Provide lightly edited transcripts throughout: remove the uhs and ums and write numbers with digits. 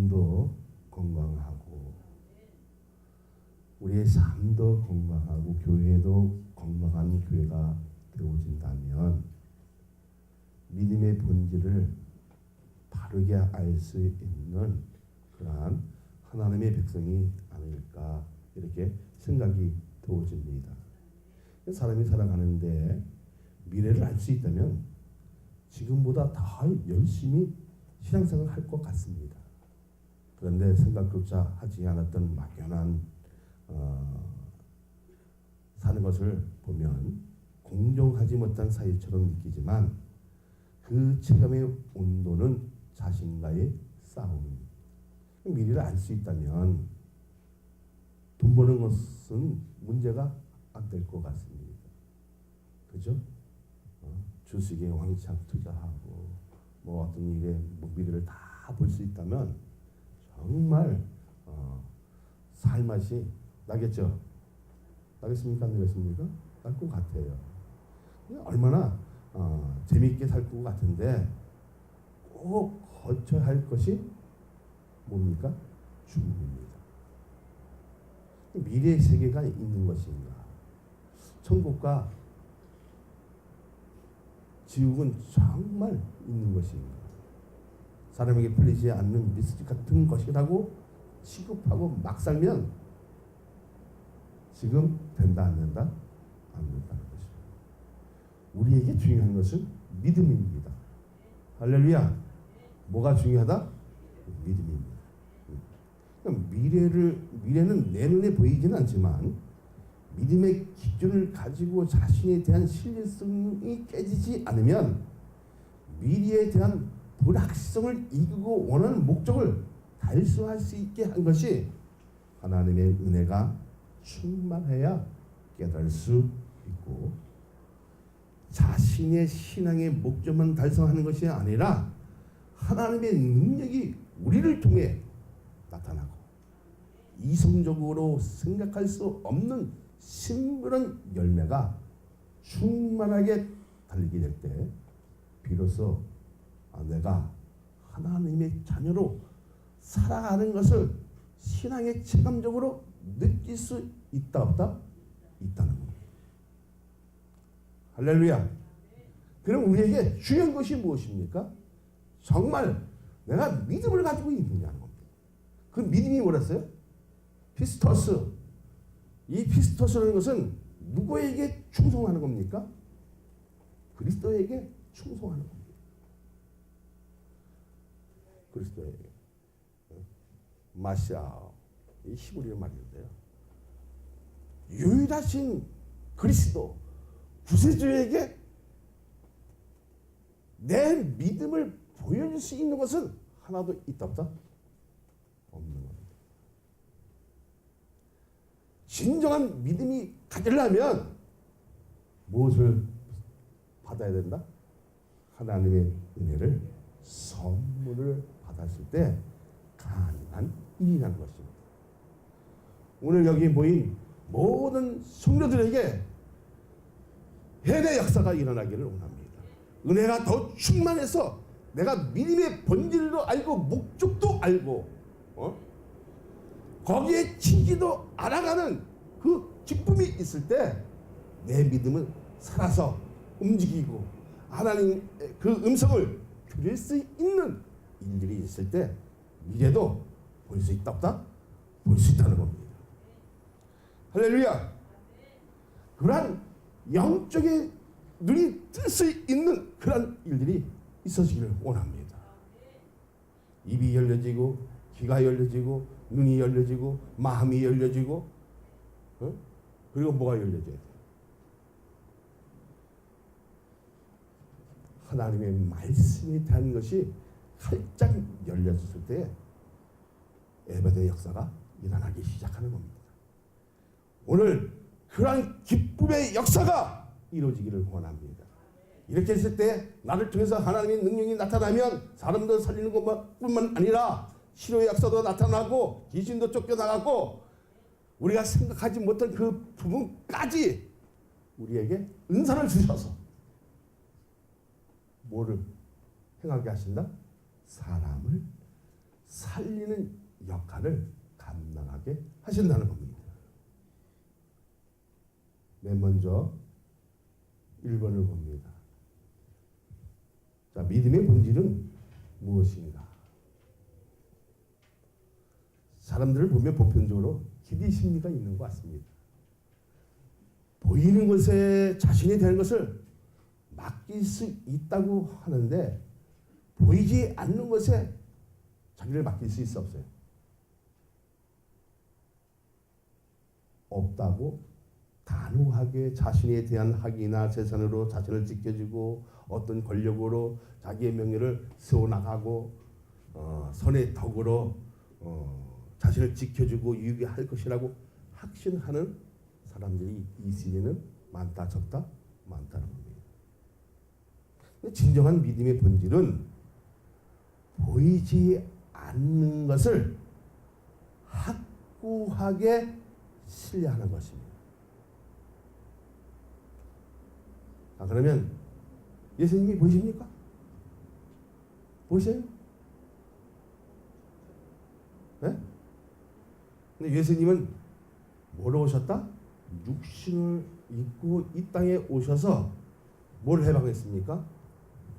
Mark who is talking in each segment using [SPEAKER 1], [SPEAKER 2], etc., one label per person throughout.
[SPEAKER 1] 마음도 건강하고 우리의 삶도 건강하고 교회도 건강한 교회가 되어진다면 믿음의 본질을 바르게 알 수 있는 그러한 하나님의 백성이 아닐까 이렇게 생각이 되어집니다. 사람이 살아가는데 미래를 알 수 있다면 지금보다 더 열심히 신앙생활을 할 것 같습니다. 그런데 생각조차 하지 않았던 막연한 사는 것을 보면 공정하지 못한 사이처럼 느끼지만 그 체감의 온도는 자신과의 싸움입니다. 미래를 알 수 있다면 돈 버는 것은 문제가 안 될 것 같습니다. 그죠? 주식에 왕창 투자하고 뭐 어떤 일에 뭐 미래를 다 볼 수 있다면 정말 살맛이 나겠죠? 나겠습니까? 안 나겠습니까? 날 것 같아요. 얼마나 재미있게 살 것 같은데 꼭 거쳐야 할 것이 뭡니까? 죽음입니다. 미래의 세계가 있는 것인가? 천국과 지옥은 정말 있는 것인가? 사람에게 풀리지 않는 미스틱 같은 것이라고 취급하고 막 살면 지금 된다 안 된다? 안 된다는 것입니다. 우리에게 중요한 것은 믿음입니다. 할렐루야. 뭐가 중요하다? 믿음입니다. 그러니까 미래는 내 눈에 보이지는 않지만 믿음의 기준을 가지고 자신에 대한 신뢰성이 깨지지 않으면 미래에 대한 불확실성을 이기고 원하는 목적을 달성할 수 있게 한 것이 하나님의 은혜가 충만해야 깨달을 수 있고 자신의 신앙의 목적만 달성하는 것이 아니라 하나님의 능력이 우리를 통해 나타나고 이성적으로 생각할 수 없는 심그런 열매가 충만하게 달리게 될 때 비로소 내가 하나님의 자녀로 살아가는 것을 신앙의 체감적으로 느낄 수 있다 없다? 있다는 겁니다. 할렐루야. 그럼 우리에게 중요한 것이 무엇입니까? 정말 내가 믿음을 가지고 있느냐는 겁니다. 그 믿음이 뭐랬어요? 피스토스. 이 피스토스라는 것은 누구에게 충성하는 겁니까? 그리스도에게 충성하는 겁니다. 그리스도에게. 마시아. 이 히브리어 말인데요. 유일하신 그리스도 구세주에게 내 믿음을 보여줄 수 있는 것은 하나도 있다 없다? 없는 겁니다. 진정한 믿음이 가지려면 무엇을 받아야 된다? 하나님의 은혜를 선물을 받았을 때 가능한 일이라는 것입니다. 오늘 여기 모인 모든 성도들에게 해내 역사가 일어나기를 원합니다. 은혜가 더 충만해서 내가 믿음의 본질도 알고 목적도 알고 거기에 치지도 알아가는 그 기쁨이 있을 때 내 믿음은 살아서 움직이고 하나님 그 음성을 들을 수 있는 일들이 있을 때 미래도 볼 수 있다 없다? 볼 수 있다는 겁니다. 할렐루야. 그러한 영적인 눈이 뜰 수 있는 그런 일들이 있어지기를 원합니다. 입이 열려지고 귀가 열려지고 눈이 열려지고 마음이 열려지고 그리고 뭐가 열려져야 돼요? 하나님의 말씀에 대한 것이 활짝 열려졌을 때 에베드의 역사가 일어나기 시작하는 겁니다. 오늘 그러한 기쁨의 역사가 이루어지기를 원합니다. 이렇게 했을 때 나를 통해서 하나님의 능력이 나타나면 사람들 살리는 것뿐만 아니라 치료의 역사도 나타나고 귀신도 쫓겨나가고 우리가 생각하지 못한 그 부분까지 우리에게 은사를 주셔서 뭐를 행하게 하신다? 사람을 살리는 역할을 감당하게 하신다는 겁니다. 맨 먼저 1번을 봅니다. 자, 믿음의 본질은 무엇인가? 사람들을 보면 보편적으로 기대 심리가 있는 것 같습니다. 보이는 것에 자신이 되는 것을 맡길 수 있다고 하는데 보이지 않는 것에 자기를 맡길 수 있어 없어요? 없다고 단호하게 자신에 대한 학위나 재산으로 자신을 지켜주고 어떤 권력으로 자기의 명예를 세워나가고 선의 덕으로 자신을 지켜주고 유지할 것이라고 확신하는 사람들이 이 시대는 많다 적다? 많다는 겁니다. 근데 진정한 믿음의 본질은 보이지 않는 것을 확고하게 신뢰하는 것입니다. 그러면 예수님이 보이십니까? 보이세요? 네? 근데 예수님은 뭐로 오셨다? 육신을 입고 이 땅에 오셔서 뭘 해방했습니까?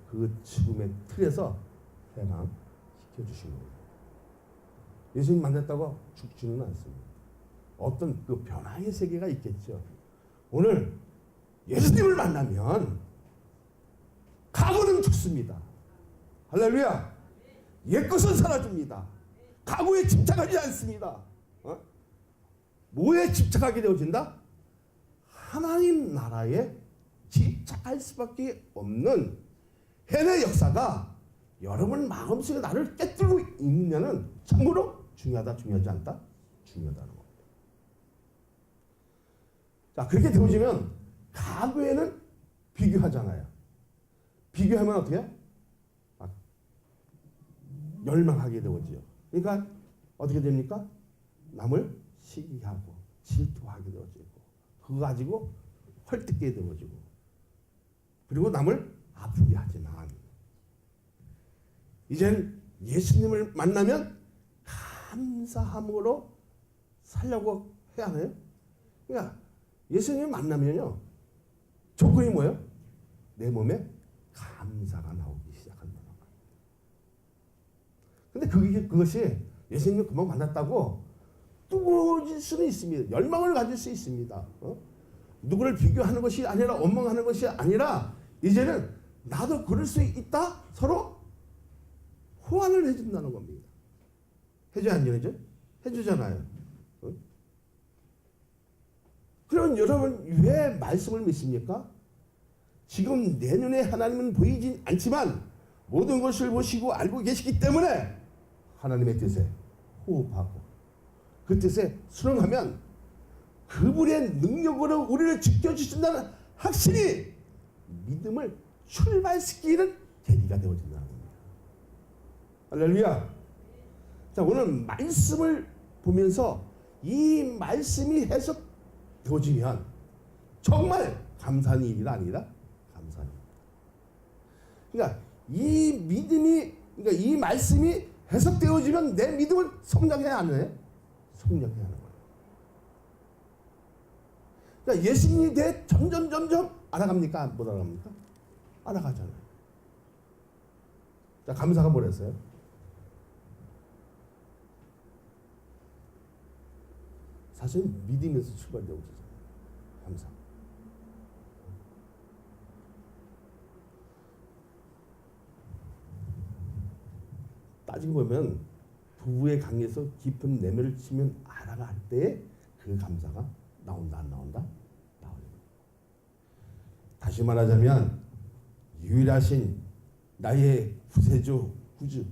[SPEAKER 1] 그 죽음의 틀에서 해방시켜 주신 겁니다. 예수님 만났다고 죽지는 않습니다. 어떤 그 변화의 세계가 있겠죠. 오늘 예수님을 만나면 과거는 죽습니다. 할렐루야. 옛것은 사라집니다. 과거에 집착하지 않습니다. 뭐에 집착하게 되어진다? 하나님 나라에 집착할 수밖에 없는 해내 역사가 여러분 마음속에 나를 깨뜨리고 있느냐는 참으로 중요하다, 중요하지 않다? 중요하다는 겁니다. 자, 그렇게 되어지면 과거에는 비교하잖아요. 비교하면 어떻게 해요? 열망하게 되어지요. 그러니까 어떻게 됩니까? 남을 시기하고 질투하게 되어지고 그거 가지고 헐뜯게 되어지고 그리고 남을 아프게 하지만 이젠 예수님을 만나면 감사함으로 살려고 해야 하나요? 그러니까 예수님을 만나면요 조건이 뭐예요? 내 몸에 감사가 나오기 시작한다는 거예요. 근데 그것이 예수님을 금방 만났다고 뜨거워질 수는 있습니다. 열망을 가질 수 있습니다. 누구를 비교하는 것이 아니라 원망하는 것이 아니라 이제는 나도 그럴 수 있다? 서로 호환을 해준다는 겁니다. 해줘야 안 해줘? 해주잖아요. 그럼 여러분 왜 말씀을 믿습니까? 지금 내 눈에 하나님은 보이진 않지만 모든 것을 보시고 알고 계시기 때문에 하나님의 뜻에 호흡하고 그 뜻에 순응하면 그분의 능력으로 우리를 지켜주신다는 확신이 믿음을 출발시키는 계기가 되어진다는 겁니다. 할렐루야. 자, 오늘 말씀을 보면서 이 말씀이 해석되어지면 정말 감사한 일이 아니라 감사한 일. 그러니까 이 믿음이, 그러니까 이 말씀이 해석되어지면 내 믿음은 성장해야 하는, 성장해야 하는 거예요. 그러니까 예수님에 대해 점점 알아갑니까? 못 알아갑니까? 알아가잖아요. 자, 감사가 뭐랬어요? 사실 믿음에서 출발되고 있잖아요. 감사. 따지고 보면 부부의 관계에서 깊은 내면을 치면 알아갈 때에 그 감사가 나온다 안 나온다? 나오는 거예요. 다시 말하자면 유일하신 나의 구세주 구주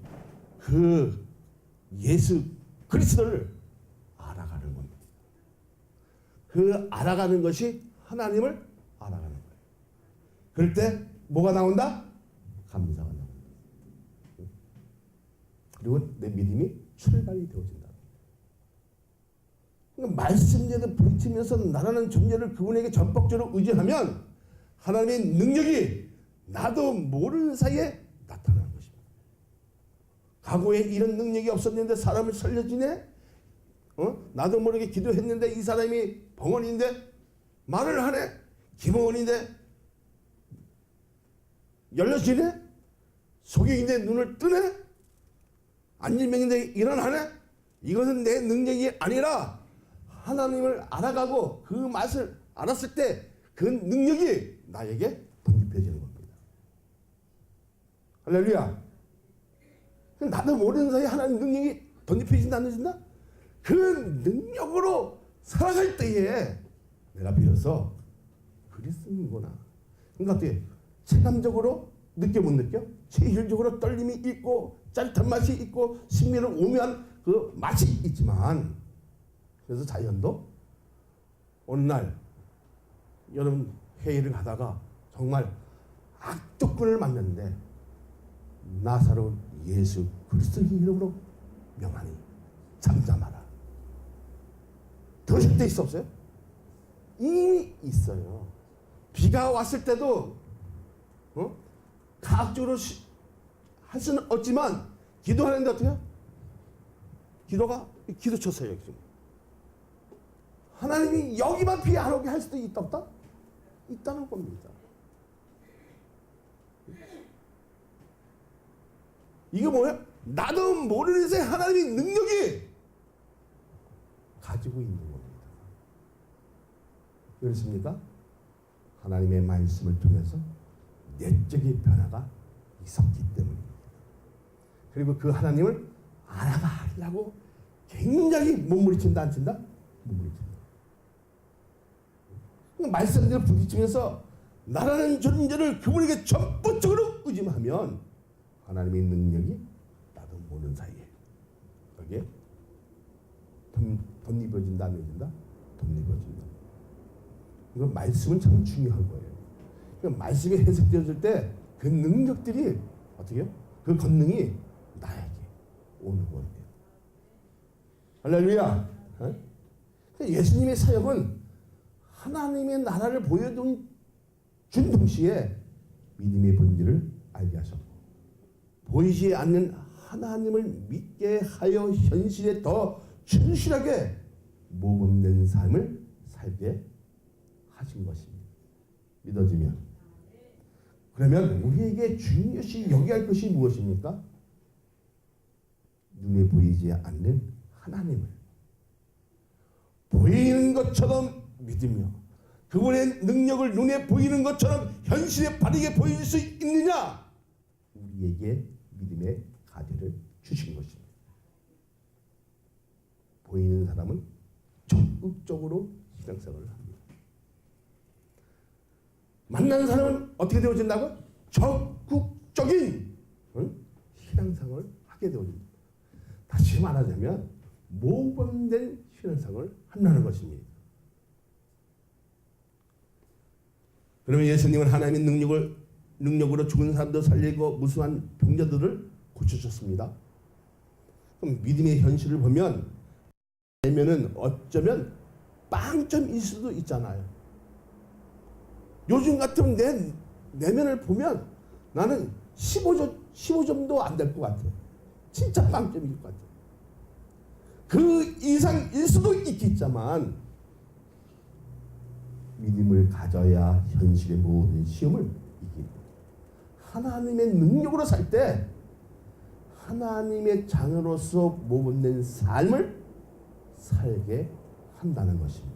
[SPEAKER 1] 그 예수 그리스도를 알아가는 겁니다. 그 알아가는 것이 하나님을 알아가는 거예요. 그럴 때 뭐가 나온다? 감사가 나온다. 그리고 내 믿음이 출발이 되어진다. 그러니까 말씀대로 부딪히면서 나라는 존재를 그분에게 전폭적으로 의지하면 하나님의 능력이 나도 모르는 사이에 나타나는 것입니다. 과거에 이런 능력이 없었는데 사람을 살려주네? 나도 모르게 기도했는데 이 사람이 병원인데 말을 하네? 김원인데 열려지네? 소경인데 눈을 뜨네? 안진병인데 일어나네? 이것은 내 능력이 아니라 하나님을 알아가고 그 맛을 알았을 때 그 능력이 나에게 덧입혀지는 겁니다. 할렐루야. 나도 모르는 사이에 하나님 능력이 덧입혀진다 안 덧입혀진다? 그 능력으로 살아갈 때에 내가 비로소 그리스도인구나. 그러니까 어떻게 체감적으로 느껴 못 느껴? 체질적으로 떨림이 있고 짜릿한 맛이 있고 신비를 오묘한 그 맛이 있지만, 그래서 자연도 어느 날 여러분 회의를 하다가 정말 악독군을 만났는데 나사로 예수 그리스도의 이름으로 명하니 잠잠하라. 들으실 때 있었어요? 이미 있어요. 비가 왔을 때도 가학적으로 할 수는 없지만 기도하는데 어떻게 해요? 기도가 기도 쳤어요. 하나님이 여기만 비 안 오게 할 수도 있다 없다? 있다는 겁니다. 이거 뭐야? 나도 모르는 새 하나님의 능력이 가지고 있는 겁니다. 그렇습니까? 하나님의 말씀을 통해서 내적인 변화가 있었기 때문입니다. 그리고 그 하나님을 알아가려고 굉장히 몸부림친다 안 친다? 몸부림친다. 말씀대로 부딪히면서 나라는 존재를 그분에게 전부적으로 의지하면 하나님의 능력이 나도 모르는 사이에 거기에 덧입어진다 안 덧입어진다? 덧입어진다. 이거 말씀은 참 중요한 거예요. 그러니까 말씀이 해석되어질 때 그 능력들이 어떻게 해요? 그 권능이 나에게 오는 거예요. 할렐루야. 예수님의 사역은 하나님의 나라를 보여준 동시에 믿음의 본질을 알게 하셨고, 보이지 않는 하나님을 믿게 하여 현실에 더 충실하게 모범된 삶을 살게 하신 것입니다. 믿어지면. 그러면 우리에게 중요시 여겨야 할 것이 무엇입니까? 눈에 보이지 않는 하나님을 보이는 것처럼 믿으며 그분의 능력을 눈에 보이는 것처럼 현실에 바르게 보여줄 수 있느냐? 우리에게 믿음의 가대를 주신 것입니다. 보이는 사람은 적극적으로 신앙생활을 합니다. 만나는 사람은 어떻게 되어진다고? 적극적인 신앙생활을 하게 되어집니다. 다시 말하자면 모범된 신앙생활을 한다는 것입니다. 그러면 예수님은 하나님의 능력으로 죽은 사람도 살리고 무수한 병자들을 고쳐주셨습니다. 그럼 믿음의 현실을 보면 내면은 어쩌면 빵점일 수도 있잖아요. 요즘 같으면 내 내면을 보면 나는 15점도 안 될 것 같아요. 진짜 빵점일 것 같아요. 그 이상일 수도 있겠지만 믿음을 가져야 현실의 모든 시험을 이깁니다. 하나님의 능력으로 살 때 하나님의 자녀로서 모범된 삶을 살게 한다는 것입니다.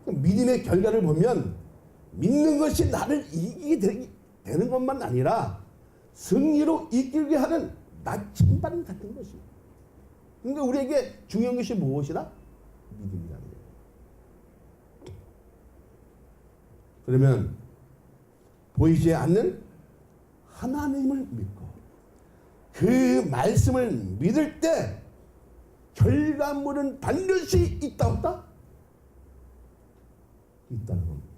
[SPEAKER 1] 믿음의 결과를 보면 믿는 것이 나를 이기게 되는 것만 아니라 승리로 이끌게 하는 나침반 같은 것입니다. 그러니까 우리에게 중요한 것이 무엇이라? 믿음이라는 거예요. 그러면 보이지 않는 하나님을 믿고 그 말씀을 믿을 때 결과물은 반드시 있다 없다? 있다는 겁니다.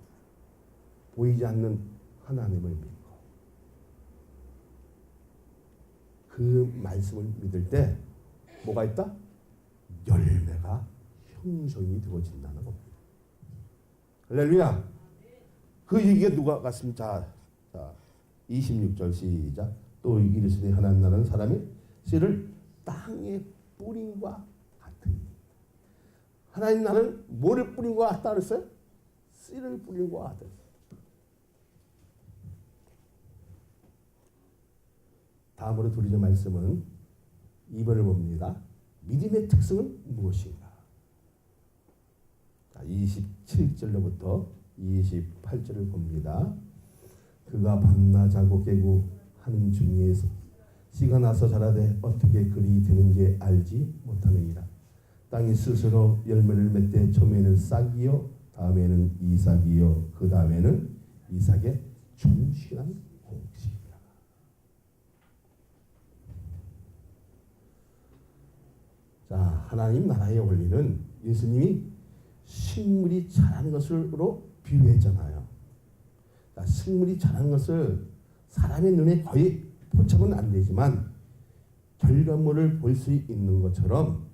[SPEAKER 1] 보이지 않는 하나님을 믿고 그 말씀을 믿을 때 뭐가 있다? 열매가 형성이 되어진다는 겁니다. 할렐루야. 그 얘기가 누가 같습니까? 자, 26절 시작. 또 또 이르시되 하나님 나라는 사람이 씨를 땅에 뿌림과 같으니. 하나님 나라는 뭐를 뿌린 것 같다 그랬어요? 씨를 뿌린 것 같다. 다음으로 드리는 말씀은 2번을 봅니다. 믿음의 특성은 무엇인가? 자, 27절로부터 28절을 봅니다. 그가 밤낮 자고 깨고 하는 중에서 씨가 나서 자라되 어떻게 그리 되는지 알지 못하느니라. 땅이 스스로 열매를 맺되 처음에는 싹이요 다음에는 이삭이요 그 다음에는 이삭의 충실한 곡식이라. 자, 하나님 나라의 원리는 예수님이 식물이 자라는 것으로 비유했잖아요. 자, 식물이 자라는 것을 사람의 눈에 거의 포착은 안 되지만 결과물을 볼 수 있는 것처럼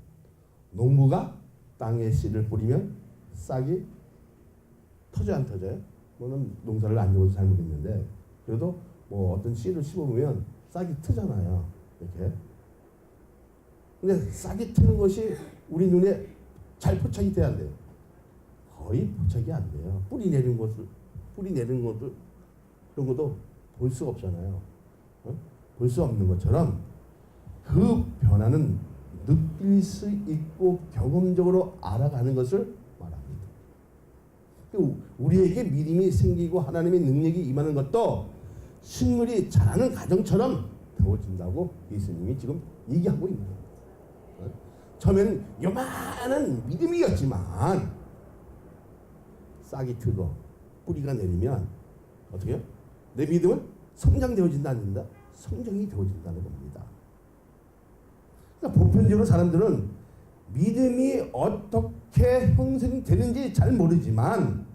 [SPEAKER 1] 농부가 땅에 씨를 뿌리면 싹이 터져 안 터져요? 저는 농사를 안 지어서 잘 모르겠는데 그래도 뭐 어떤 씨를 심어보면 싹이 트잖아요. 이렇게. 근데 싹이 트는 것이 우리 눈에 잘 포착이 돼야 안 돼요. 거의 포착이 안 돼요. 뿌리 내리는 것도 그런 것도 볼 수 없잖아요. 볼 수 없는 것처럼 그 변화는 느낄 수 있고 경험적으로 알아가는 것을 말합니다. 우리에게 믿음이 생기고 하나님의 능력이 임하는 것도 식물이 자라는 과정처럼 배워진다고 예수님이 지금 얘기하고 있는 거예요. 처음에는 요만한 믿음이었지만 싹이 트고 뿌리가 내리면 어떻게 해요? 내 믿음은 성장되어진다는 성장이 되어진다는 겁니다. 그러니까 보편적으로 사람들은 믿음이 어떻게 형성되는지 잘 모르지만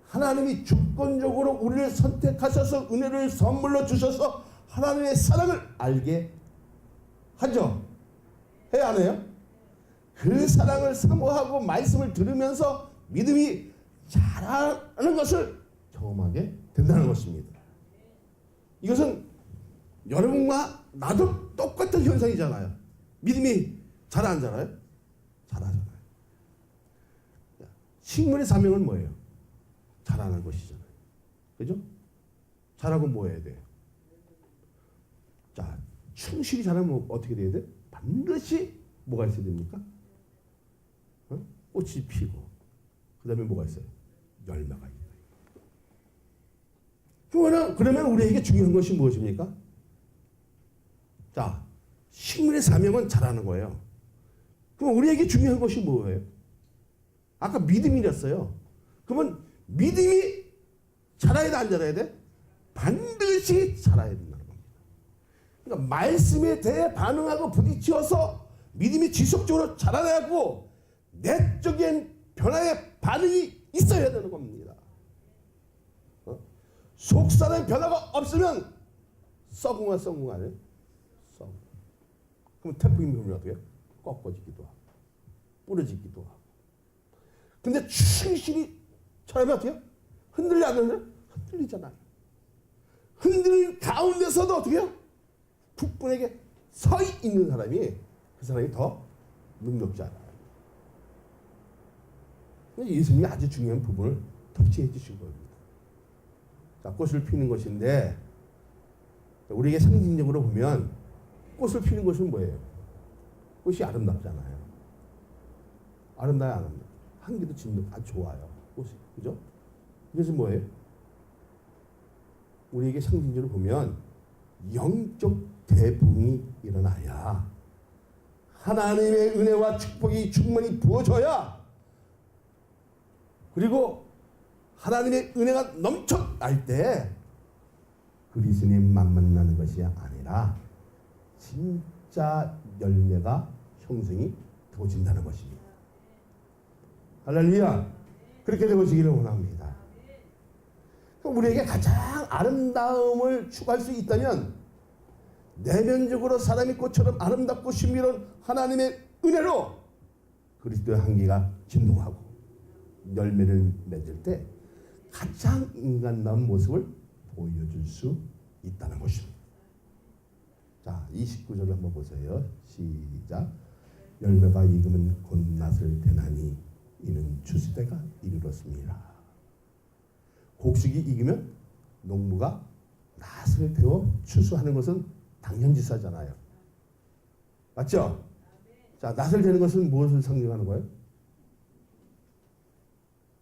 [SPEAKER 1] 하나님이 주권적으로 우리를 선택하셔서 은혜를 선물로 주셔서 하나님의 사랑을 알게 하죠. 해야 안 해요? 그 사랑을 사모하고 말씀을 들으면서 믿음이 자라는 것을 경험하게 된다는 것입니다. 이것은 여러분과 나도 똑같은 현상이잖아요. 믿음이 자라 안 자라요? 자라잖아요. 식물의 사명은 뭐예요? 자라는 것이잖아요. 그죠? 자라고 뭐 해야 돼요? 자, 충실히 자라면 어떻게 돼야 돼? 반드시 뭐가 있어야 됩니까? 꽃이 피고 그 다음에 뭐가 있어요? 열매가 있다. 그러면 우리에게 중요한 것이 무엇입니까? 자, 식물의 사명은 자라는 거예요. 그럼 우리에게 중요한 것이 뭐예요? 아까 믿음이랬어요. 그러면 믿음이 자라야 돼, 안 자라야 돼? 반드시 자라야 된다는 겁니다. 그러니까 말씀에 대해 반응하고 부딪혀서 믿음이 지속적으로 자라나고 내적인 변화의 반응이 있어야 되는 겁니다. 속사람의 변화가 없으면 썩응하네. 그럼 태풍이 불면 어떻게 해요? 꺾어지기도 하고 부러지기도 하고. 근데 충실히 처음에 어떻게 해요? 흔들려 안 흔들려? 흔들리잖아요. 흔들린 가운데서도 어떻게 해요? 국군에게 서 있는 사람이 그 사람이 더 능력자다. 예수님이 아주 중요한 부분을 터치해 주신 겁니다. 자, 꽃을 피는 것인데 우리에게 상징적으로 보면 꽃을 피는 것은 뭐예요? 꽃이 아름답잖아요. 아름다워요, 안 아름다워요? 향기도 진동 아주 좋아요. 꽃이. 그죠? 이것은 뭐예요? 우리에게 상징적으로 보면 영적 대붕이 일어나야 하나님의 은혜와 축복이 충만히 부어져야 그리고 하나님의 은혜가 넘쳐날 때 그리스도님만 만나는 것이 아니라 진짜 열매가 형성이 되어진다는 것입니다. 할렐루야. 그렇게 되어지기를 원합니다. 그럼 우리에게 가장 아름다움을 추구할 수 있다면 내면적으로 사람의 꽃처럼 아름답고 신비로운 하나님의 은혜로 그리스도의 향기가 진동하고 열매를 맺을 때 가장 인간다운 모습을 보여줄 수 있다는 것입니다. 자, 29절 한번 보세요. 시작. 열매가 익으면 곧 낫을 대나니 이는 추수때가 이르렀습니다. 곡식이 익으면 농부가 낫을 태워 추수하는 것은 당연지사잖아요. 맞죠? 자, 낫을 대는 것은 무엇을 상징하는 거예요?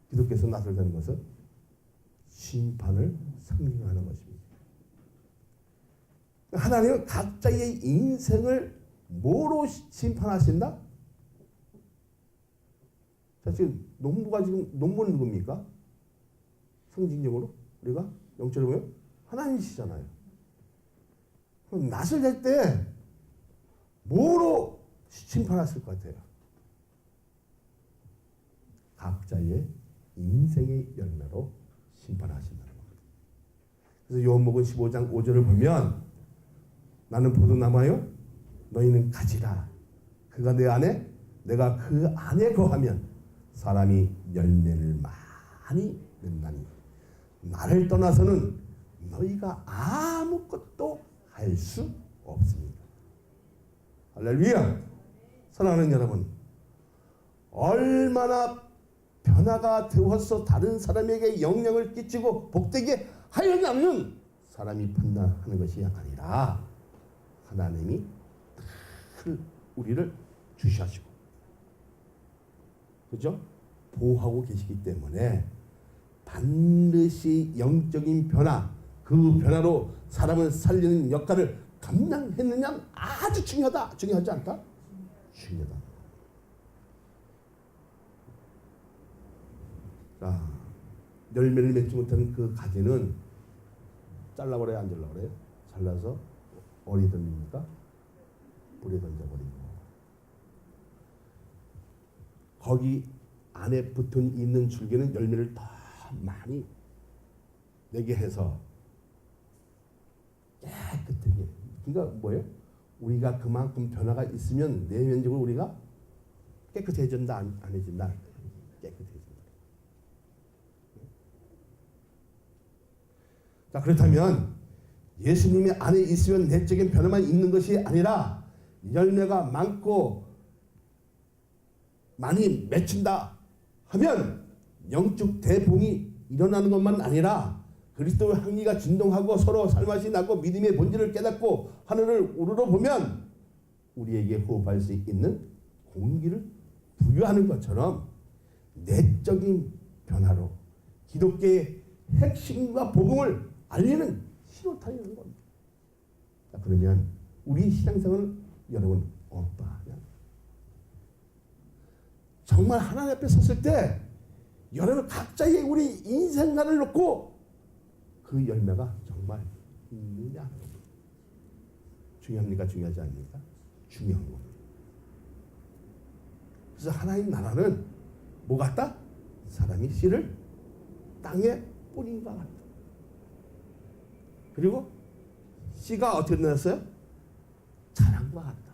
[SPEAKER 1] 기독교에서 낫을 대는 것은 심판을 상징하는 것입니다. 하나님은 각자의 인생을 뭐로 심판하신다? 자, 지금 농부가 지금 농부는 누굽니까? 상징적으로 우리가 영적으로 보면 하나님이시잖아요. 그럼 낫을 댈 때 뭐로 심판하실 것 같아요? 각자의 인생의 열매로 심판하신다는 겁니다. 그래서 요한복음 15장 5절을 보면 나는 포도나무요 너희는 가지라. 그가 내 안에 내가 그 안에 거하면 사람이 열매를 많이 맺나니 나를 떠나서는 너희가 아무것도 할 수 없습니다. 할렐루야. 사랑하는 여러분, 얼마나 변화가 되어서 다른 사람에게 영향을 끼치고 복되게 하려냐면 사람이 판단하는 것이 아니라 하나님이 우리를 주시하시고, 그죠? 보호하고 계시기 때문에 반드시 영적인 변화, 그 변화로 사람을 살리는 역할을 감당했느냐는 아주 중요하다. 중요하지 않다? 중요하다. 자, 열매를 맺지 못하는 그 가지는 잘라버려야 안 잘라버려요? 잘라서 어디 던집니까? 불에 던져버리고, 거기 안에 붙은 있는 줄기는 열매를 더 많이 내게 해서 깨끗하게. 그러니까 뭐예요? 우리가 그만큼 변화가 있으면 내면적으로 우리가 깨끗해진다, 안 해진다? 깨끗해진다. 자, 그렇다면 예수님의 안에 있으면 내적인 변화만 있는 것이 아니라 열매가 많고 많이 맺힌다 하면 영적 대봉이 일어나는 것만 아니라 그리스도의 항리가 진동하고 서로 살맛이 나고 믿음의 본질을 깨닫고 하늘을 우러러 보면 우리에게 호흡할 수 있는 공기를 부여하는 것처럼 내적인 변화로 기독교의 핵심과 복음을 알리는 신호탄이라는 겁니다. 자, 그러면 우리 신앙생활은 여러분 어떠하냐? 정말 하나님 앞에 섰을 때 여러분 각자의 우리 인생관을 놓고 그 열매가 정말 있느냐? 중요합니까? 중요하지 않습니까? 중요한 겁니다. 그래서 하나님 나라는 뭐 같다? 사람이 씨를 땅에 뿌린 것 같다. 그리고 씨가 어떻게 나왔어요? 자란과 같다.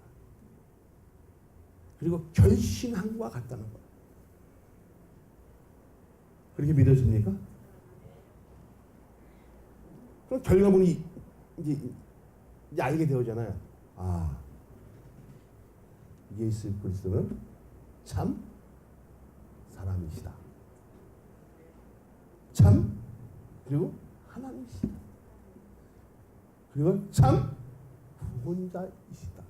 [SPEAKER 1] 그리고 결실한 것과 같다는 것. 그렇게 믿어집니까? 그럼 결과물이 이제 알게 되어잖아요. 아, 예수 그리스도는 참 사람이시다. 참, 그리고 하나님이시다. 그리고 참 구원자이시다.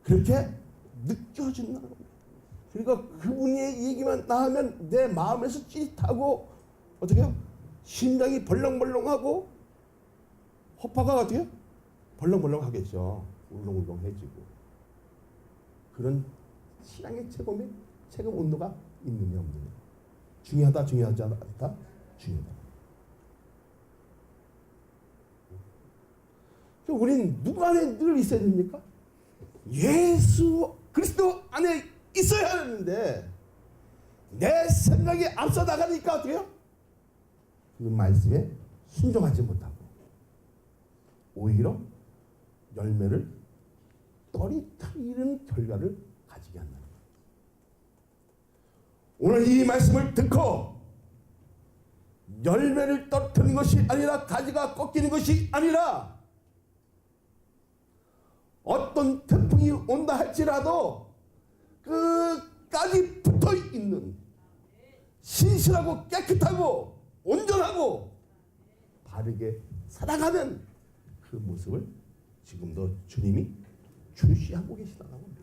[SPEAKER 1] 그렇게 느껴진다는 겁니다. 그러니까 그분의 얘기만 나오면 내 마음에서 찌릿하고 어떻게 해요? 심장이 벌렁벌렁하고 허파가 어떻게 해요? 벌렁벌렁하겠죠. 울렁울렁해지고. 그런 신앙의 체감 온도가 있느냐 없느냐. 중요하다 중요하지 않다? 중요하다. 우리는 누구 안에 늘 있어야 됩니까? 예수 그리스도 안에 있어야 하는데 내 생각이 앞서 나가니까 어떻게 해요? 그 말씀에 순종하지 못하고 오히려 열매를 떨어뜨리는 결과를 가지게 한다는 거예요. 오늘 이 말씀을 듣고 열매를 떨어뜨리는 것이 아니라 가지가 꺾이는 것이 아니라 어떤 태풍이 온다 할지라도 끝까지 붙어 있는 신실하고 깨끗하고 온전하고 바르게 살아가는 그 모습을 지금도 주님이 출시하고 계시다는 겁니다.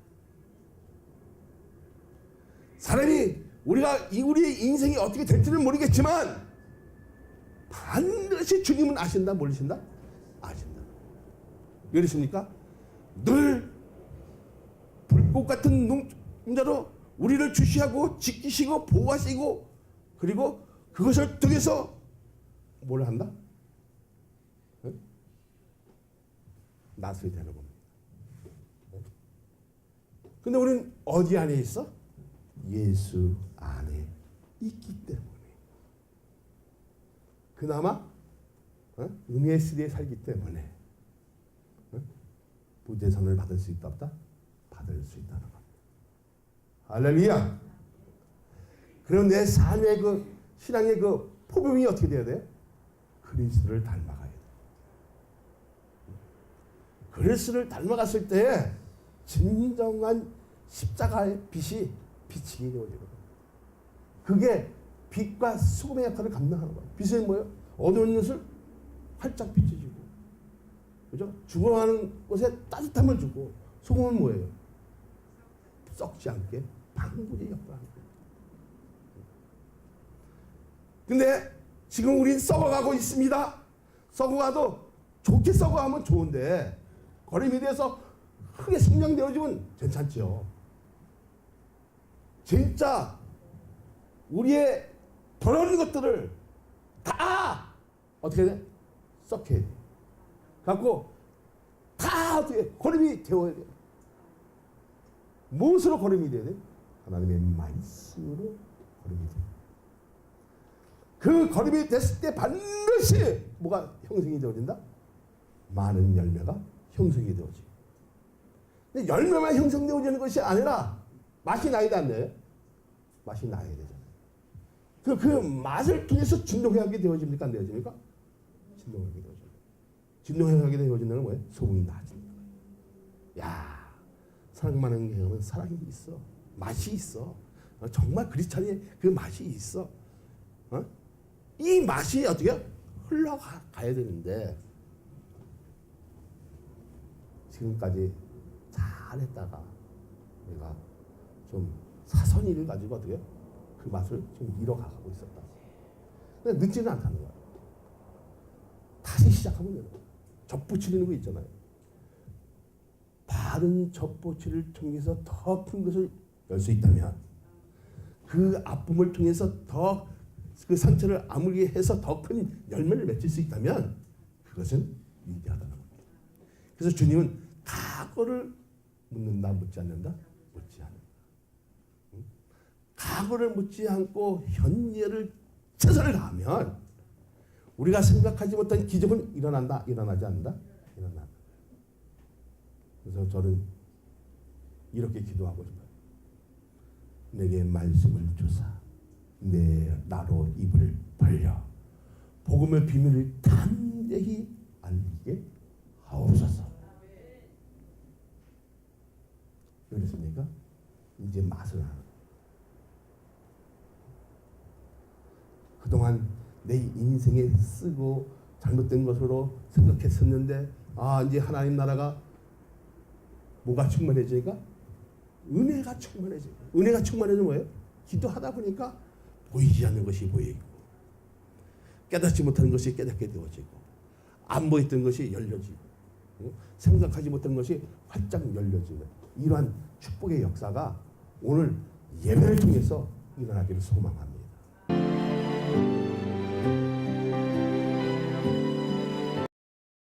[SPEAKER 1] 사람이 우리의 인생이 어떻게 될지는 모르겠지만 반드시 주님은 아신다, 모르신다? 아신다. 왜 그러십니까? 늘 불꽃 같은 눈자로 우리를 주시하고 지키시고 보호하시고 그리고 그것을 통해서 뭘 한다? 응? 낫을 되는 겁니다. 근데 우리는 어디 안에 있어? 예수 안에 있기 때문에 그나마 은혜의 시대에 살기 때문에 부재선을 받을 수 있다 없다? 받을 수 있다는 겁니다. 할렐루야. 그럼 내 삶의 그 신앙의 그 포병이 어떻게 돼야 돼요? 그리스도를 닮아가야 돼요. 그리스도를 닮아갔을 때 진정한 십자가의 빛이 비치게 되어지거든요. 그게 빛과 소금의 역할을 감당하는 거예요. 빛은 뭐예요? 어두운 것을 활짝 비춰주고, 그죠? 죽어가는 곳에 따뜻함을 주고, 소금은 뭐예요? 썩지 않게 방부제 역할을 하는 거예요. 근데 지금 우린 썩어가고 있습니다. 썩어가도 좋게 썩어가면 좋은데 거름이 돼서 크게 성장되어지면 괜찮죠. 진짜 우리의 더러운 것들을 다 어떻게 돼? 썩혀야 돼. 갖고 다 어떻게 거름이 되어야 돼. 무엇으로 거름이 돼야 돼? 하나님의 말씀으로 거름이 돼. 그 거름이 됐을 때 반드시 뭐가 형성이 되어진다? 많은 열매가 형성이 되어지. 근데 열매만 형성되어지는 것이 아니라 맛이 나야 안 돼요? 맛이 나야 되잖아요. 그 맛을 통해서 진동하게 되어집니까? 안 되어집니까? 진동하게 되어집니다. 진동하게 되어지는 건 뭐예요? 소금이 나아지는 거예요. 야, 사랑 많은 게 하면 사랑이 있어. 맛이 있어. 정말 크리스찬의 그 맛이 있어. 이 맛이 어떻게 흘러가야 되는데 지금까지 잘했다가 내가 좀 사선이를 가지고 어떻게 그 맛을 좀 잃어가고 있었다. 근데 늦지는 않다는 거야. 다시 시작하면 되는 거야. 젖붙이는 거 있잖아요. 바른 젖붙이를 통해서 더 큰 것을 열 수 있다면 그 아픔을 통해서 더 그 상처를 아물게 해서 더 큰 열매를 맺을 수 있다면 그것은 위대하다는 겁니다. 그래서 주님은 과거를 묻는다, 묻지 않는다? 묻지 않는다. 과거를 묻지 않고 현재를 최선을 다하면 우리가 생각하지 못한 기적은 일어난다, 일어나지 않는다? 일어난다. 그래서 저는 이렇게 기도하고 싶어요. 내게 말씀을 주사 나로 입을 벌려 복음의 비밀을 담대히 알리게 하옵소서. 왜 그랬습니까? 이제 맛을 하는. 그동안 내 인생에 쓰고 잘못된 것으로 생각했었는데 이제 하나님 나라가 뭐가 충만해지니까? 은혜가 충만해지고. 은혜가 충만해지면 뭐예요? 기도하다 보니까 보이지 않는 것이 보이고 깨닫지 못하는 것이 깨닫게 되어지고 안 보였던 것이 열려지고 생각하지 못한 것이 활짝 열려지는 이러한 축복의 역사가 오늘 예배를 통해서 일어나기를 소망합니다.